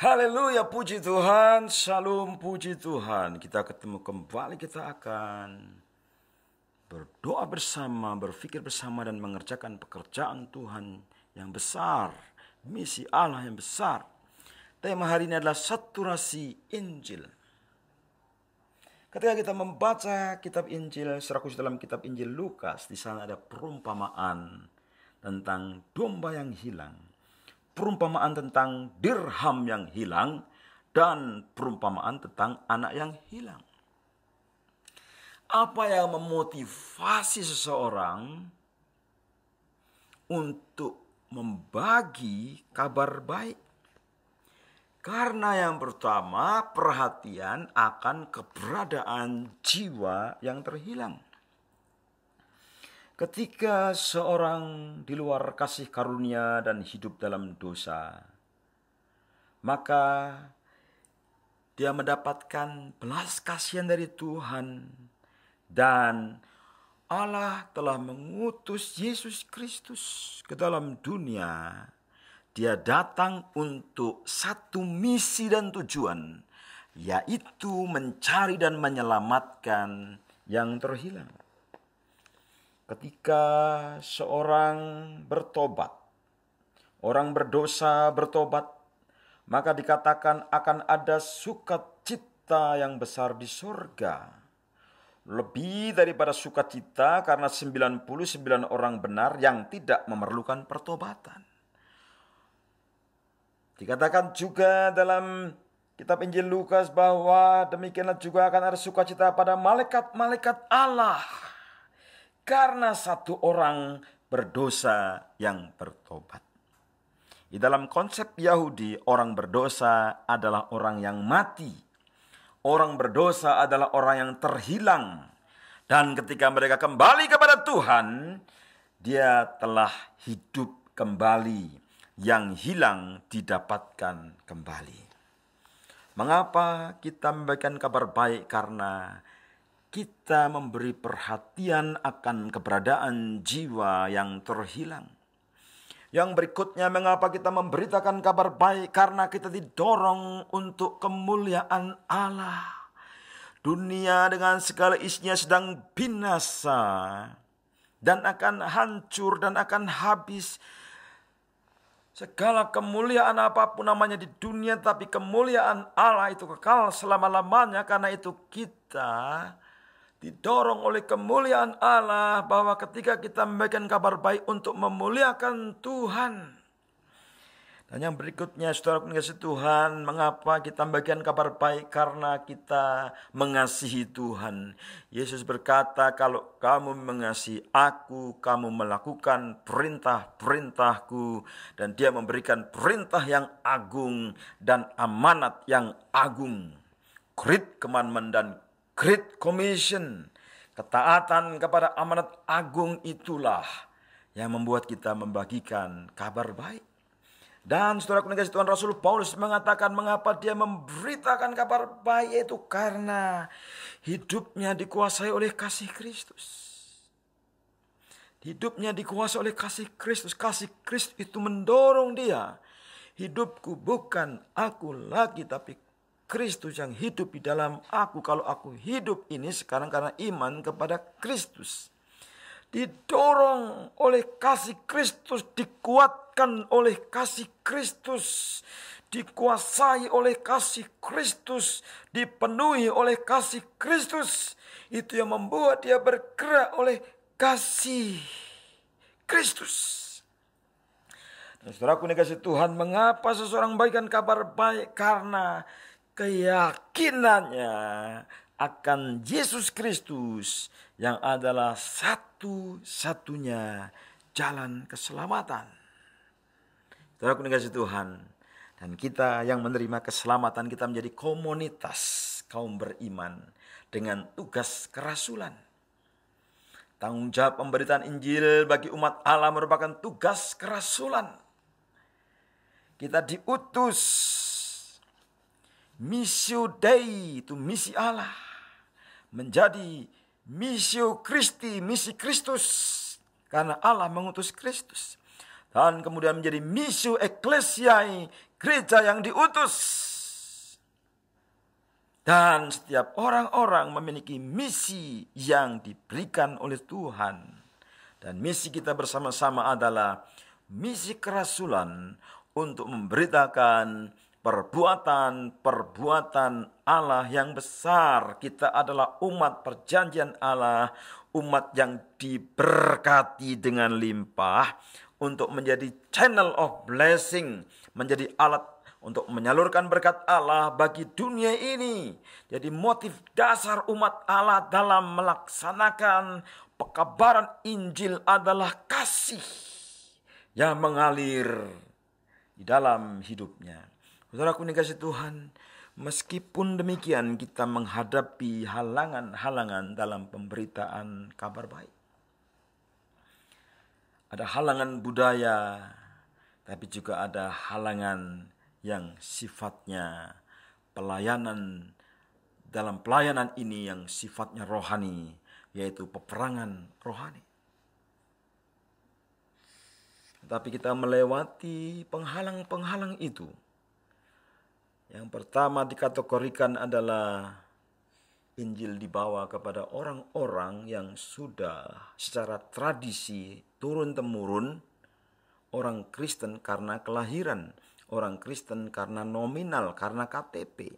Haleluya, puji Tuhan, shalom, puji Tuhan. Kita ketemu kembali, kita akan berdoa bersama, berpikir bersama dan mengerjakan pekerjaan Tuhan yang besar, misi Allah yang besar. Tema hari ini adalah saturasi Injil. Ketika kita membaca kitab Injil, secara khusus dalam kitab Injil Lukas, di sana ada perumpamaan tentang domba yang hilang, perumpamaan tentang dirham yang hilang, dan perumpamaan tentang anak yang hilang. Apa yang memotivasi seseorang untuk membagi kabar baik? Karena yang pertama, perhatian akan keberadaan jiwa yang terhilang. Ketika seorang di luar kasih karunia dan hidup dalam dosa, maka dia mendapatkan belas kasihan dari Tuhan, dan Allah telah mengutus Yesus Kristus ke dalam dunia. Dia datang untuk satu misi dan tujuan, yaitu mencari dan menyelamatkan yang terhilang. Ketika seorang bertobat, orang berdosa bertobat, maka dikatakan akan ada sukacita yang besar di surga. Lebih daripada sukacita karena 99 orang benar yang tidak memerlukan pertobatan. Dikatakan juga dalam kitab Injil Lukas bahwa demikianlah juga akan ada sukacita pada malaikat-malaikat Allah karena satu orang berdosa yang bertobat. Di dalam konsep Yahudi, orang berdosa adalah orang yang mati. Orang berdosa adalah orang yang terhilang. Dan ketika mereka kembali kepada Tuhan, dia telah hidup kembali. Yang hilang didapatkan kembali. Mengapa kita memberikan kabar baik? Karena kita memberi perhatian akan keberadaan jiwa yang terhilang. Yang berikutnya, mengapa kita memberitakan kabar baik? Karena kita didorong untuk kemuliaan Allah. Dunia dengan segala isinya sedang binasa dan akan hancur dan akan habis. Segala kemuliaan apapun namanya di dunia, tapi kemuliaan Allah itu kekal selama-lamanya. Karena itu kita didorong oleh kemuliaan Allah, bahwa ketika kita memberikan kabar baik untuk memuliakan Tuhan. Dan yang berikutnya, saudara mengasihi Tuhan, mengapa kita membagikan kabar baik? Karena kita mengasihi Tuhan. Yesus berkata, kalau kamu mengasihi aku, kamu melakukan perintah-perintahku. Dan dia memberikan perintah yang agung dan amanat yang agung. Great Commandment dan Great Commission. Ketaatan kepada amanat agung itulah yang membuat kita membagikan kabar baik. Dan saudara kekasih Tuhan, Rasul Paulus mengatakan mengapa dia memberitakan kabar baik itu, karena hidupnya dikuasai oleh kasih Kristus. Hidupnya dikuasai oleh kasih Kristus. Kasih Kristus itu mendorong dia. Hidupku bukan aku lagi, tapi Kristus yang hidup di dalam aku. Kalau aku hidup ini sekarang karena iman kepada Kristus. Didorong oleh kasih Kristus, dikuatkan oleh kasih Kristus, dikuasai oleh kasih Kristus, dipenuhi oleh kasih Kristus. Itu yang membuat dia bergerak oleh kasih Kristus. Dan saudaraku dikasihi Tuhan, mengapa seseorang membagikan kabar baik? Karena keyakinannya akan Yesus Kristus yang adalah satu-satunya jalan keselamatan. Saudara dikasihi Tuhan, dan kita yang menerima keselamatan, kita menjadi komunitas kaum beriman dengan tugas kerasulan. Tanggung jawab pemberitaan Injil bagi umat Allah merupakan tugas kerasulan. Kita diutus, missio Dei itu misi Allah, menjadi missio Christi, misi Kristus, karena Allah mengutus Kristus. Dan kemudian menjadi missio Ecclesiae, gereja yang diutus. Dan setiap orang-orang memiliki misi yang diberikan oleh Tuhan. Dan misi kita bersama-sama adalah misi kerasulan untuk memberitakan perbuatan-perbuatan Allah yang besar. Kita adalah umat perjanjian Allah, umat yang diberkati dengan limpah untuk menjadi channel of blessing, menjadi alat untuk menyalurkan berkat Allah bagi dunia ini. Jadi motif dasar umat Allah dalam melaksanakan pekabaran Injil adalah kasih yang mengalir di dalam hidupnya. Saudaraku dikasihi Tuhan, meskipun demikian kita menghadapi halangan-halangan dalam pemberitaan kabar baik. Ada halangan budaya, tapi juga ada halangan yang sifatnya pelayanan. Dalam pelayanan ini yang sifatnya rohani, yaitu peperangan rohani. Tapi kita melewati penghalang-penghalang itu. Yang pertama dikategorikan adalah Injil dibawa kepada orang-orang yang sudah secara tradisi turun-temurun orang Kristen karena kelahiran, orang Kristen karena nominal, karena KTP.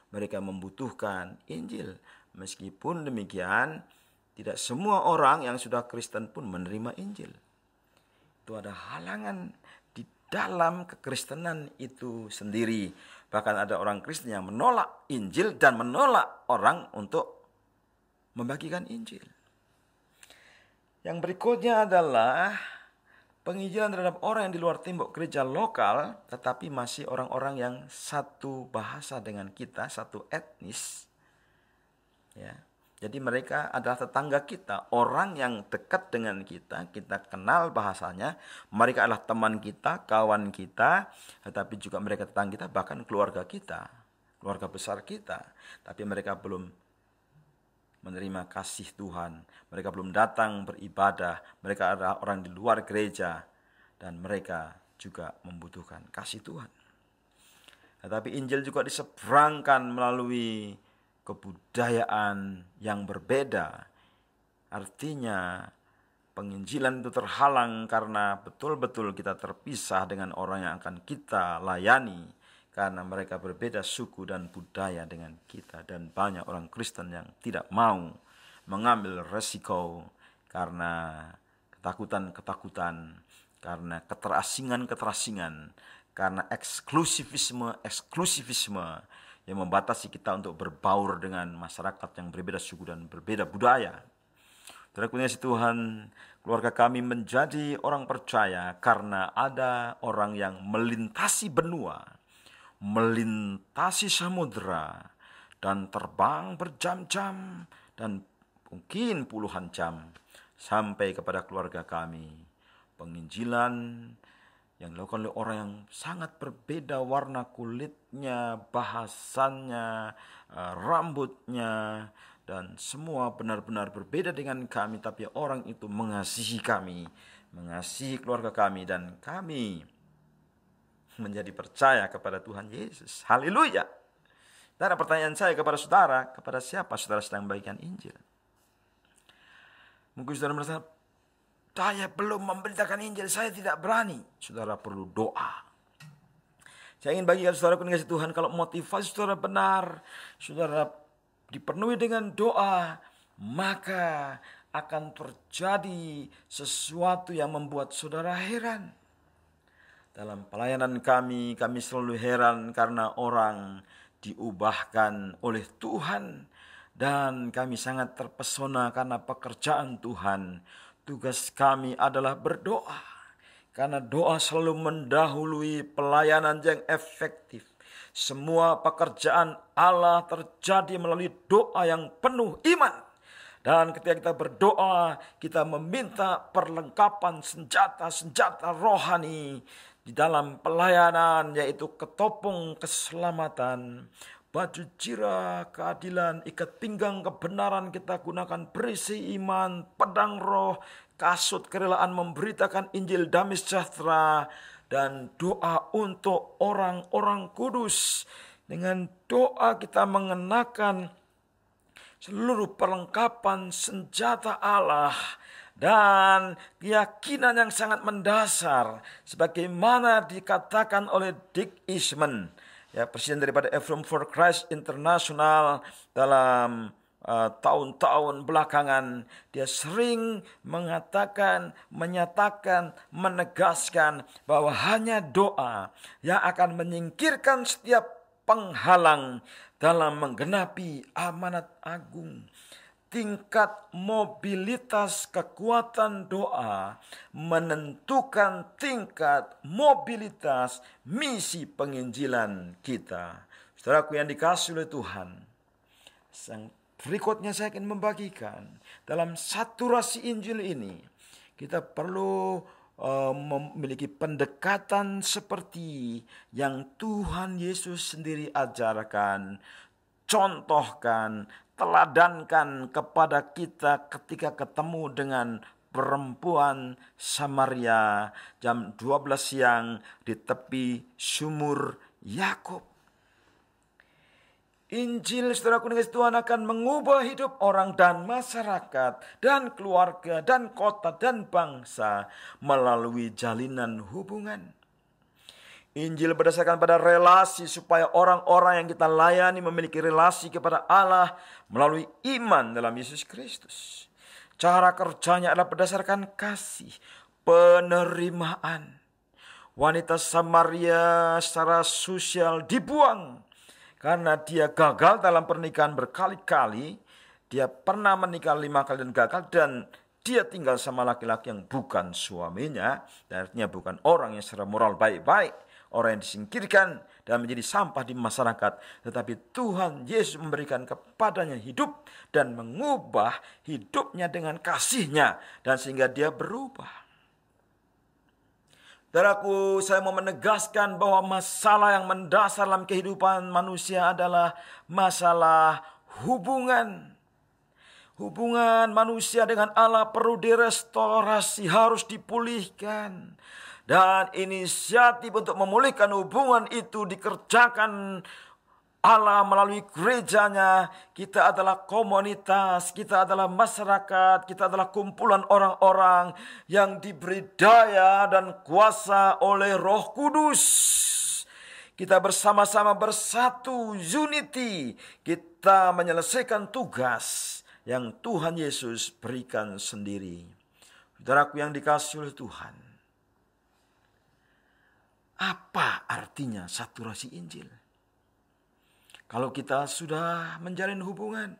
Mereka membutuhkan Injil. Meskipun demikian, tidak semua orang yang sudah Kristen pun menerima Injil. Itu ada halangan di dalam kekristenan itu sendiri. Bahkan ada orang Kristen yang menolak Injil dan menolak orang untuk membagikan Injil. Yang berikutnya adalah penginjilan terhadap orang yang di luar tembok gereja lokal, tetapi masih orang-orang yang satu bahasa dengan kita, satu etnis. Ya. Jadi mereka adalah tetangga kita, orang yang dekat dengan kita, kita kenal bahasanya, mereka adalah teman kita, kawan kita, tetapi juga mereka tetangga kita, bahkan keluarga kita, keluarga besar kita. Tapi mereka belum menerima kasih Tuhan, mereka belum datang beribadah, mereka adalah orang di luar gereja, dan mereka juga membutuhkan kasih Tuhan. Tetapi Injil juga diseberangkan melalui kebudayaan yang berbeda. Artinya penginjilan itu terhalang karena betul-betul kita terpisah dengan orang yang akan kita layani, karena mereka berbeda suku dan budaya dengan kita. Dan banyak orang Kristen yang tidak mau mengambil resiko karena ketakutan-ketakutan, karena keterasingan-keterasingan, karena eksklusivisme yang membatasi kita untuk berbaur dengan masyarakat yang berbeda suku dan berbeda budaya. Saudaraku yang dikasihi Tuhan, keluarga kami menjadi orang percaya karena ada orang yang melintasi benua, melintasi samudera, dan terbang berjam-jam dan mungkin puluhan jam sampai kepada keluarga kami. Penginjilan yang dilakukan oleh orang yang sangat berbeda warna kulitnya, bahasannya, rambutnya, dan semua benar-benar berbeda dengan kami. Tapi orang itu mengasihi kami, mengasihi keluarga kami, dan kami menjadi percaya kepada Tuhan Yesus. Haleluya. Dan pertanyaan saya kepada saudara, kepada siapa saudara sedang membagikan Injil? Mungkin saudara merasa, saya belum memberitakan Injil, saya tidak berani. Saudara perlu doa. Saya ingin bagikan saudara dikasihi Tuhan, kalau motivasi saudara benar, saudara dipenuhi dengan doa, maka akan terjadi sesuatu yang membuat saudara heran. Dalam pelayanan kami selalu heran karena orang diubahkan oleh Tuhan. Dan kami sangat terpesona karena pekerjaan Tuhan. Tugas kami adalah berdoa, karena doa selalu mendahului pelayanan yang efektif. Semua pekerjaan Allah terjadi melalui doa yang penuh iman. Dan ketika kita berdoa, kita meminta perlengkapan senjata-senjata rohani di dalam pelayanan, yaitu ketopong keselamatan, baju jira keadilan, ikat pinggang kebenaran kita gunakan, berisi iman, pedang roh, kasut kerelaan memberitakan Injil damai sejahtera, dan doa untuk orang-orang kudus. Dengan doa kita mengenakan seluruh perlengkapan senjata Allah dan keyakinan yang sangat mendasar sebagaimana dikatakan oleh Dick Eastman, ya, presiden daripada Ephraim for Christ International. Dalam tahun-tahun belakangan dia sering mengatakan, menyatakan, menegaskan bahwa hanya doa yang akan menyingkirkan setiap penghalang dalam menggenapi amanat agung. Tingkat mobilitas kekuatan doa menentukan tingkat mobilitas misi penginjilan kita. Saudaraku yang dikasihi oleh Tuhan, berikutnya saya akan membagikan dalam saturasi Injil ini, kita perlu memiliki pendekatan seperti yang Tuhan Yesus sendiri ajarkan, contohkan, teladankan kepada kita ketika ketemu dengan perempuan Samaria jam 12 siang di tepi sumur Yakub. Injil, saudaraku dengan Tuhan, akan mengubah hidup orang dan masyarakat dan keluarga dan kota dan bangsa melalui jalinan hubungan. Injil berdasarkan pada relasi supaya orang-orang yang kita layani memiliki relasi kepada Allah melalui iman dalam Yesus Kristus. Cara kerjanya adalah berdasarkan kasih, penerimaan. Wanita Samaria secara sosial dibuang karena dia gagal dalam pernikahan berkali-kali. Dia pernah menikah 5 kali dan gagal, dan dia tinggal sama laki-laki yang bukan suaminya. Dan artinya bukan orang yang secara moral baik-baik, orang yang disingkirkan dan menjadi sampah di masyarakat. Tetapi Tuhan Yesus memberikan kepadanya hidup dan mengubah hidupnya dengan kasih-Nya, dan sehingga dia berubah. Saudaraku, saya mau menegaskan bahwa masalah yang mendasar dalam kehidupan manusia adalah masalah hubungan. Hubungan manusia dengan Allah perlu direstorasi, harus dipulihkan. Dan inisiatif untuk memulihkan hubungan itu dikerjakan Allah melalui gerejanya. Kita adalah komunitas, kita adalah masyarakat, kita adalah kumpulan orang-orang yang diberi daya dan kuasa oleh Roh Kudus. Kita bersama-sama bersatu, unity. Kita menyelesaikan tugas yang Tuhan Yesus berikan sendiri. Saudaraku yang dikasihi oleh Tuhan, apa artinya saturasi Injil? Kalau kita sudah menjalin hubungan,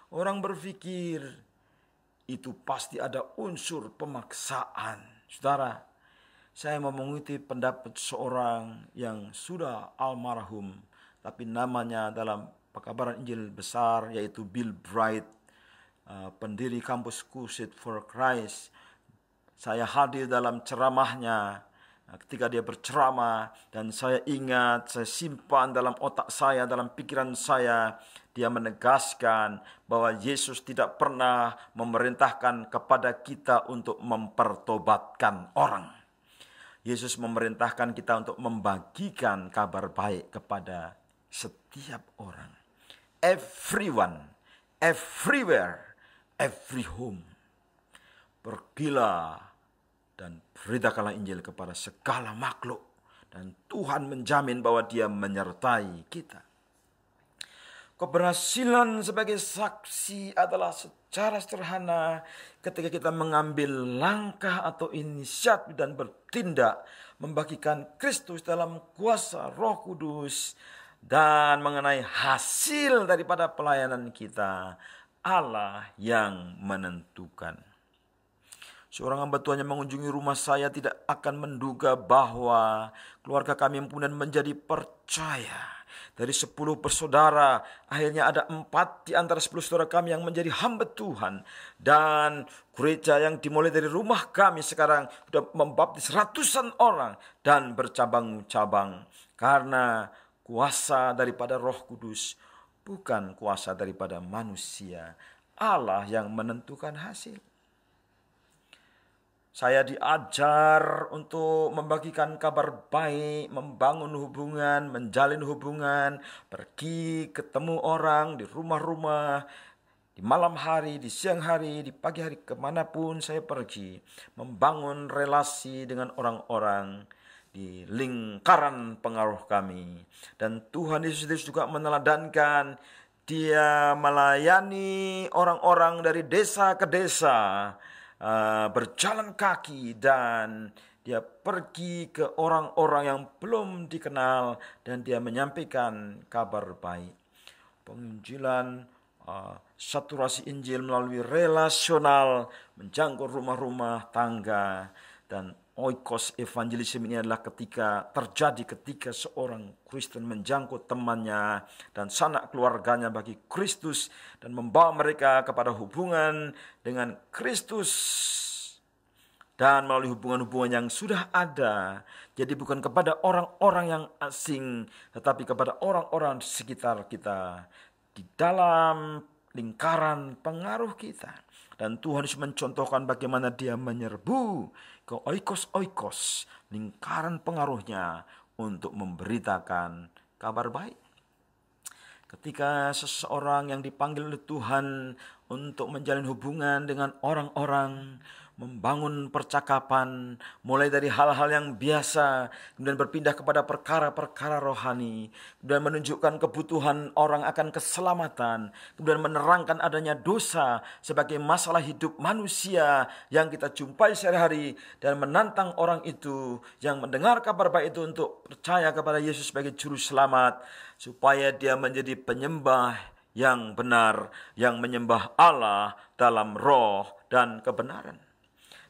orang berpikir itu pasti ada unsur pemaksaan. Saudara, saya mau mengutip pendapat seorang yang sudah almarhum, tapi namanya dalam pekabaran Injil besar, yaitu Bill Bright, pendiri kampus Crusade for Christ. Saya hadir dalam ceramahnya ketika dia berceramah, dan saya ingat, saya simpan dalam otak saya, dalam pikiran saya, dia menegaskan bahwa Yesus tidak pernah memerintahkan kepada kita untuk mempertobatkan orang. Yesus memerintahkan kita untuk membagikan kabar baik kepada setiap orang. Everyone, everywhere, every home. Pergilah dan beritakanlah Injil kepada segala makhluk. Dan Tuhan menjamin bahwa Dia menyertai kita. Keberhasilan sebagai saksi adalah secara sederhana ketika kita mengambil langkah atau inisiatif dan bertindak membagikan Kristus dalam kuasa Roh Kudus. Dan mengenai hasil daripada pelayanan kita, Allah yang menentukan. Seorang hamba Tuhan yang mengunjungi rumah saya tidak akan menduga bahwa keluarga kami yang kemudian menjadi percaya. Dari 10 bersaudara, akhirnya ada 4 di antara 10 saudara kami yang menjadi hamba Tuhan. Dan gereja yang dimulai dari rumah kami sekarang sudah membaptis ratusan orang dan bercabang-cabang. Karena kuasa daripada Roh Kudus, bukan kuasa daripada manusia. Allah yang menentukan hasil. Saya diajar untuk membagikan kabar baik, membangun hubungan, menjalin hubungan, pergi ketemu orang di rumah-rumah, di malam hari, di siang hari, di pagi hari, kemanapun saya pergi. Membangun relasi dengan orang-orang di lingkaran pengaruh kami. Dan Tuhan Yesus juga meneladankan, Dia melayani orang-orang dari desa ke desa, berjalan kaki, dan Dia pergi ke orang-orang yang belum dikenal dan Dia menyampaikan kabar baik. Penginjilan, saturasi Injil melalui relasional, menjangkau rumah-rumah tangga. Dan oikos evangelism ini adalah ketika seorang Kristen menjangkau temannya dan sanak keluarganya bagi Kristus dan membawa mereka kepada hubungan dengan Kristus. Dan melalui hubungan-hubungan yang sudah ada, jadi bukan kepada orang-orang yang asing, tetapi kepada orang-orang di sekitar kita, di dalam lingkaran pengaruh kita. Dan Tuhan Yesus mencontohkan bagaimana Dia menyerbu ke oikos-oikos, lingkaran pengaruhnya, untuk memberitakan kabar baik. Ketika seseorang yang dipanggil oleh Tuhan untuk menjalin hubungan dengan orang-orang, membangun percakapan, mulai dari hal-hal yang biasa, kemudian berpindah kepada perkara-perkara rohani, kemudian menunjukkan kebutuhan orang akan keselamatan, kemudian menerangkan adanya dosa sebagai masalah hidup manusia yang kita jumpai sehari-hari, dan menantang orang itu yang mendengar kabar baik itu untuk percaya kepada Yesus sebagai juru selamat, supaya dia menjadi penyembah yang benar, yang menyembah Allah dalam roh dan kebenaran.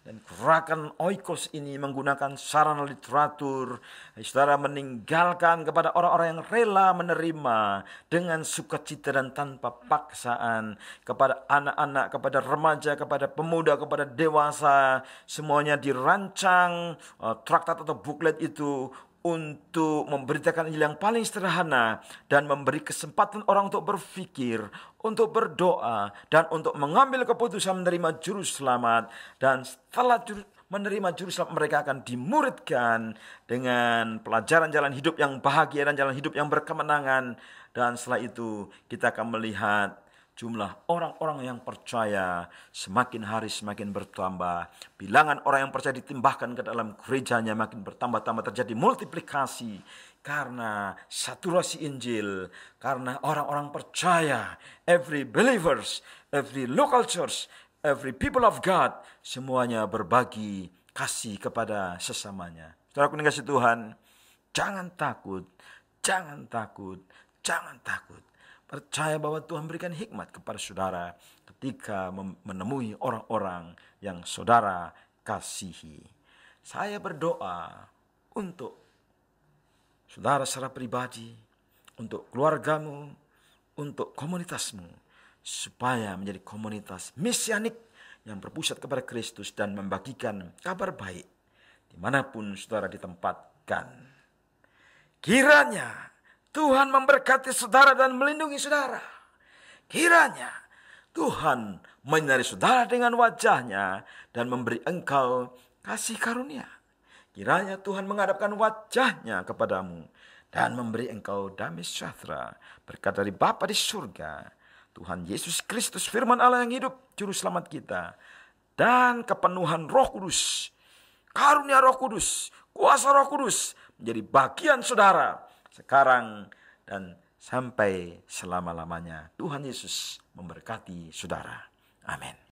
Dan gerakan oikos ini menggunakan sarana literatur. Saudara meninggalkan kepada orang-orang yang rela menerima dengan sukacita dan tanpa paksaan. Kepada anak-anak, kepada remaja, kepada pemuda, kepada dewasa. Semuanya dirancang traktat atau buklet itu untuk memberitakan Injil yang paling sederhana dan memberi kesempatan orang untuk berpikir, untuk berdoa, dan untuk mengambil keputusan menerima juru selamat. Dan setelah menerima juru selamat, mereka akan dimuridkan dengan pelajaran jalan hidup yang bahagia dan jalan hidup yang berkemenangan. Dan setelah itu kita akan melihat jumlah orang-orang yang percaya semakin hari semakin bertambah. Bilangan orang yang percaya ditimbahkan ke dalam gerejanya makin bertambah-tambah, terjadi multiplikasi karena saturasi Injil, karena orang-orang percaya, every believers, every local church, every people of God, semuanya berbagi kasih kepada sesamanya. Saudaraku dikasihi Tuhan, jangan takut, jangan takut, jangan takut. Percaya bahwa Tuhan berikan hikmat kepada saudara ketika menemui orang-orang yang saudara kasihi. Saya berdoa untuk saudara secara pribadi, untuk keluargamu, untuk komunitasmu, supaya menjadi komunitas mesianik yang berpusat kepada Kristus dan membagikan kabar baik dimanapun saudara ditempatkan. Kiranya Tuhan memberkati saudara dan melindungi saudara. Kiranya Tuhan menyinari saudara dengan wajahnya dan memberi engkau kasih karunia. Kiranya Tuhan menghadapkan wajahnya kepadamu dan memberi engkau damai sejahtera. Berkat dari Bapa di surga, Tuhan Yesus Kristus, firman Allah yang hidup, juru selamat kita, dan kepenuhan Roh Kudus, karunia Roh Kudus, kuasa Roh Kudus menjadi bagian saudara sekarang dan sampai selama-lamanya. Tuhan Yesus memberkati saudara. Amin.